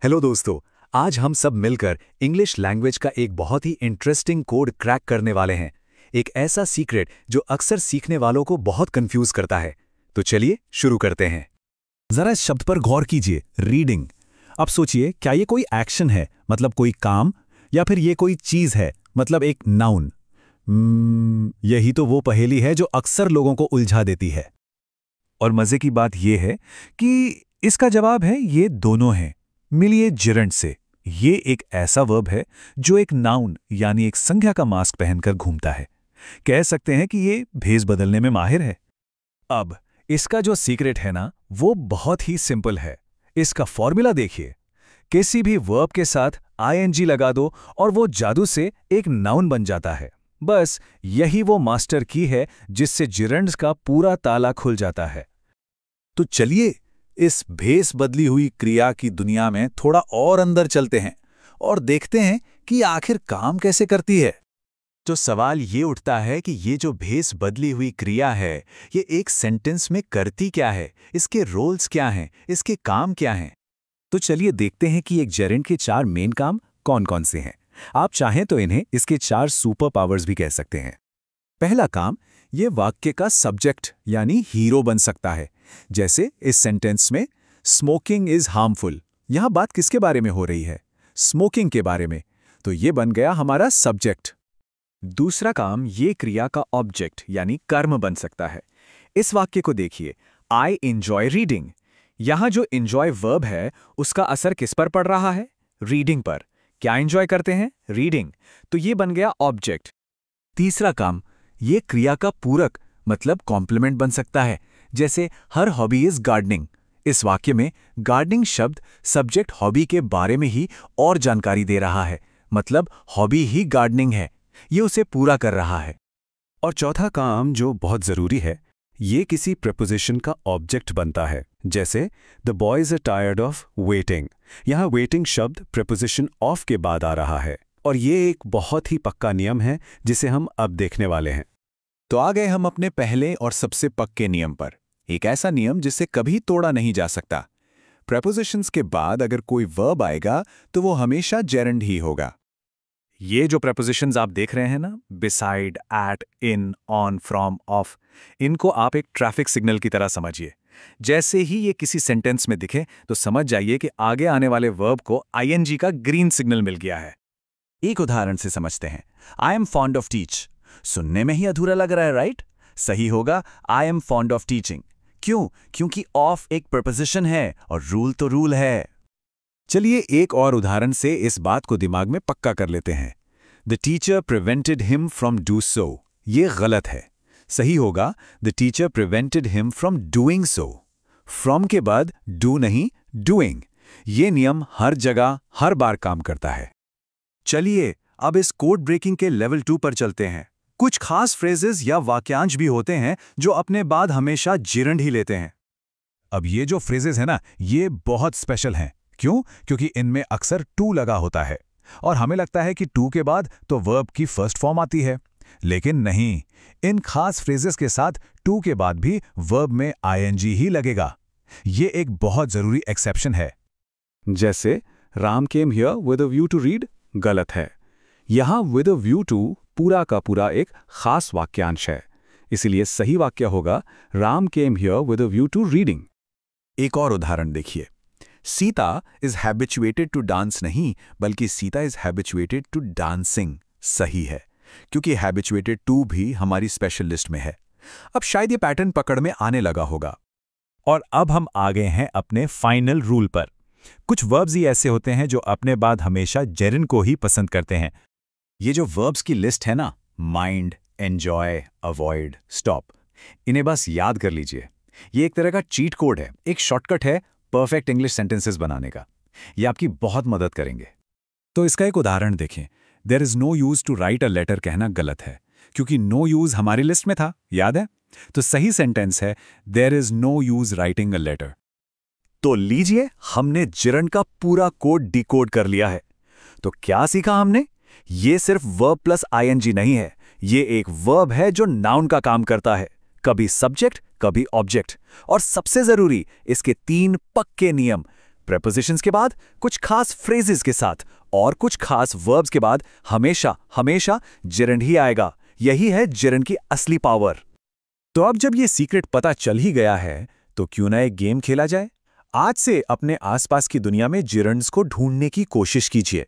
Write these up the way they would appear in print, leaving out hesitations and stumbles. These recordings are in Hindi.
हेलो दोस्तों। आज हम सब मिलकर इंग्लिश लैंग्वेज का एक बहुत ही इंटरेस्टिंग कोड क्रैक करने वाले हैं। एक ऐसा सीक्रेट जो अक्सर सीखने वालों को बहुत कंफ्यूज करता है। तो चलिए शुरू करते हैं। जरा इस शब्द पर गौर कीजिए, रीडिंग। अब सोचिए, क्या ये कोई एक्शन है, मतलब कोई काम, या फिर ये कोई चीज है, मतलब एक नाउन? यही तो वो पहेली है जो अक्सर लोगों को उलझा देती है। और मजे की बात यह है कि इसका जवाब है ये दोनों हैं। मिलिए जिरंड से। ये एक ऐसा वर्ब है जो एक नाउन यानी एक संज्ञा का मास्क पहनकर घूमता है। कह सकते हैं कि ये भेस बदलने में माहिर है। अब इसका जो सीक्रेट है ना, वो बहुत ही सिंपल है। इसका फॉर्मूला देखिए। किसी भी वर्ब के साथ आईएनजी लगा दो और वो जादू से एक नाउन बन जाता है। बस यही वो मास्टर की है जिससे जिरंड्स का पूरा ताला खुल जाता है। तो चलिए इस भेस बदली हुई क्रिया की दुनिया में थोड़ा और अंदर चलते हैं और देखते हैं कि आखिर काम कैसे करती है। तो सवाल ये उठता है कि ये जो भेस बदली हुई क्रिया है, ये एक सेंटेंस में करती क्या है, इसके रोल्स क्या हैं, इसके काम क्या हैं। तो चलिए देखते हैं कि एक जेरेंड के 4 मेन काम कौन कौन से हैं। आप चाहें तो इन्हें इसके 4 सुपर पावर्स भी कह सकते हैं। पहला काम, ये वाक्य का सब्जेक्ट यानी हीरो बन सकता है। जैसे इस सेंटेंस में स्मोकिंग इज हार्मफुल। यहां बात किसके बारे में हो रही है? स्मोकिंग के बारे में। तो ये बन गया हमारा सब्जेक्ट। दूसरा काम, ये क्रिया का ऑब्जेक्ट यानी कर्म बन सकता है। इस वाक्य को देखिए, आई एंजॉय रीडिंग। यहां जो एंजॉय वर्ब है उसका असर किस पर पड़ रहा है? रीडिंग पर। क्या एंजॉय करते हैं? रीडिंग। तो ये बन गया ऑब्जेक्ट। तीसरा काम, ये क्रिया का पूरक मतलब कॉम्प्लीमेंट बन सकता है। जैसे हर हॉबी इज गार्डनिंग। इस वाक्य में गार्डनिंग शब्द सब्जेक्ट हॉबी के बारे में ही और जानकारी दे रहा है, मतलब हॉबी ही गार्डनिंग है। ये उसे पूरा कर रहा है। और चौथा काम जो बहुत जरूरी है, ये किसी प्रपोजिशन का ऑब्जेक्ट बनता है। जैसे the boys are tired of waiting. यहां वेटिंग शब्द प्रपोजिशन ऑफ के बाद आ रहा है और ये एक बहुत ही पक्का नियम है जिसे हम अब देखने वाले हैं। तो आ गए हम अपने पहले और सबसे पक्के नियम पर। एक ऐसा नियम जिसे कभी तोड़ा नहीं जा सकता। प्रेपोजिशंस के बाद अगर कोई वर्ब आएगा तो वो हमेशा जेरेंड ही होगा। ये जो प्रेपोजिशंस आप देख रहे हैं ना, beside, at, in, on, from, of, इनको आप एक ट्रैफिक सिग्नल की तरह समझिए। जैसे ही ये किसी सेंटेंस में दिखे तो समझ जाइए कि आगे आने वाले वर्ब को आईएनजी का ग्रीन सिग्नल मिल गया है। एक उदाहरण से समझते हैं। I am fond of teach. सुनने में ही अधूरा लग रहा है, राइट? सही होगा I am fond of teaching. क्यों? क्योंकि ऑफ एक प्रपोजिशन है और रूल तो रूल है। चलिए एक और उदाहरण से इस बात को दिमाग में पक्का कर लेते हैं। The teacher prevented him from do so. ये गलत है। सही होगा the teacher prevented him from doing so. From के बाद डू नहीं, डूइंग। ये नियम हर जगह हर बार काम करता है। चलिए अब इस कोड ब्रेकिंग के लेवल 2 पर चलते हैं। कुछ खास फ्रेजेस या वाक्यांश भी होते हैं जो अपने बाद हमेशा जिरंड ही लेते हैं। अब ये जो फ्रेजेस हैं ना, ये बहुत स्पेशल हैं। क्यों? क्योंकि इनमें अक्सर टू लगा होता है और हमें लगता है कि टू के बाद तो वर्ब की फर्स्ट फॉर्म आती है। लेकिन नहीं, इन खास फ्रेजेस के साथ टू के बाद भी वर्ब में आईएनजी ही लगेगा। ये एक बहुत जरूरी एक्सेप्शन है। जैसे Ram came here with a view to read गलत है। यहां विद अ व्यू टू पूरा का पूरा एक खास वाक्यांश है, इसलिए सही वाक्य होगा Ram came here with a view to reading. एक और उदाहरण देखिए। Sita is habituated to dance नहीं, बल्कि Sita is habituated to dancing. सही है, क्योंकि हैबिचुएटेड टू भी हमारी स्पेशल लिस्ट में है। अब शायद ये पैटर्न पकड़ में आने लगा होगा। और अब हम आ गए हैं अपने फाइनल रूल पर। कुछ वर्ब्स ही ऐसे होते हैं जो अपने बाद हमेशा जेरेंड को ही पसंद करते हैं। ये जो वर्ब्स की लिस्ट है ना, माइंड, एंजॉय, अवॉइड, स्टॉप, इन्हें बस याद कर लीजिए। ये एक तरह का चीट कोड है, एक शॉर्टकट है परफेक्ट इंग्लिश सेंटेंसेस बनाने का। ये आपकी बहुत मदद करेंगे। तो इसका एक उदाहरण देखें। There is no use to write a letter कहना गलत है, क्योंकि नो यूज हमारी लिस्ट में था, याद है? तो सही सेंटेंस है there is no use writing a letter. तो लीजिए, हमने जिरंड का पूरा कोड डिकोड कर लिया है। तो क्या सीखा हमने? ये सिर्फ वर्ब प्लस आईएनजी नहीं है, ये एक वर्ब है जो नाउन का काम करता है, कभी सब्जेक्ट कभी ऑब्जेक्ट। और सबसे जरूरी, इसके 3 पक्के नियम, प्रेपोजिशंस के बाद, कुछ खास फ्रेजेस के साथ और कुछ खास वर्ब्स के बाद हमेशा हमेशा जिरंड ही आएगा। यही है जिरंड की असली पावर। तो अब जब ये सीक्रेट पता चल ही गया है, तो क्यों ना एक गेम खेला जाए? आज से अपने आसपास की दुनिया में जिरंड्स को ढूंढने की कोशिश कीजिए।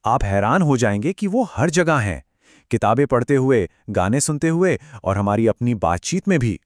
आप हैरान हो जाएंगे कि वो हर जगह हैं, किताबें पढ़ते हुए, गाने सुनते हुए और हमारी अपनी बातचीत में भी।